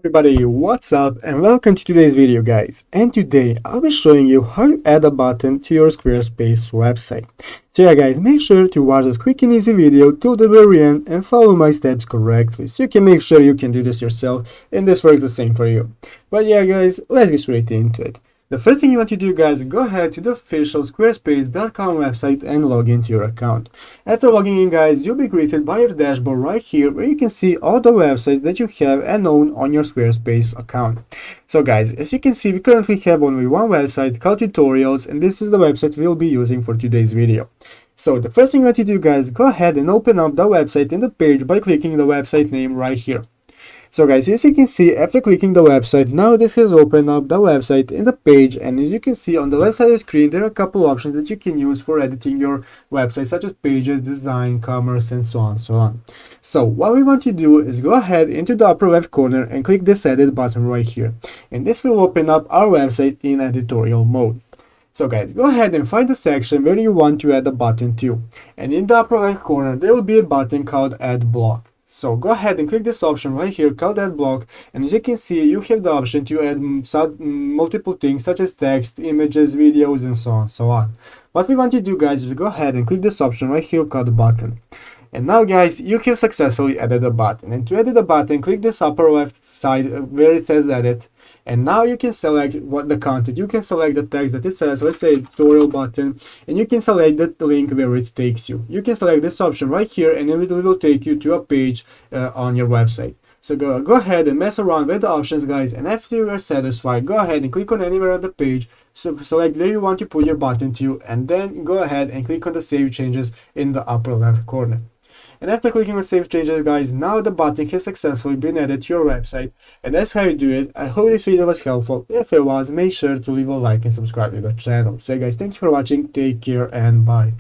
Everybody, what's up and welcome to today's video, guys. And today I'll be showing you how to add a button to your Squarespace website. So yeah guys, make sure to watch this quick and easy video till the very end and follow my steps correctly so you can make sure you can do this yourself and this works the same for you. But yeah guys, let's get straight into it. The first thing you want to do, guys, go ahead to the official squarespace.com website and log into your account. After logging in, guys, you'll be greeted by your dashboard right here where you can see all the websites that you have and own on your Squarespace account. So guys, as you can see, we currently have only one website called Tutorials, and this is the website we'll be using for today's video. So the first thing you want to do, guys, go ahead and open up the website in the page by clicking the website name right here. So guys, as you can see, after clicking the website, now this has opened up the website in the page, and as you can see on the left side of the screen, there are a couple options that you can use for editing your website, such as pages, design, commerce, and so on. So what we want to do is go ahead into the upper left corner and click this edit button right here, and this will open up our website in editorial mode. So guys, go ahead and find the section where you want to add a button to, and in the upper left corner there will be a button called Add Block. So go ahead and click this option right here called Add Block, and as you can see, you have the option to add multiple things such as text, images, videos, and so on. What we want to do, guys, is go ahead and click this option right here called Button. And now, guys, you have successfully added a button. And to edit the button, click this upper left side where it says Edit. And now you can select what the content. You can select the text that it says, let's say tutorial button, and you can select the link where it takes you. You can select this option right here, and it will take you to a page on your website. So go ahead and mess around with the options, guys, and after you are satisfied, go ahead and click on anywhere on the page. So select where you want to put your button to, and then go ahead and click on the Save Changes in the upper left corner. And after clicking on Save Changes, guys, now the button has successfully been added to your website, and that's how you do it. I hope this video was helpful. If it was, make sure to leave a like and subscribe to the channel. So guys, thanks for watching, take care, and bye.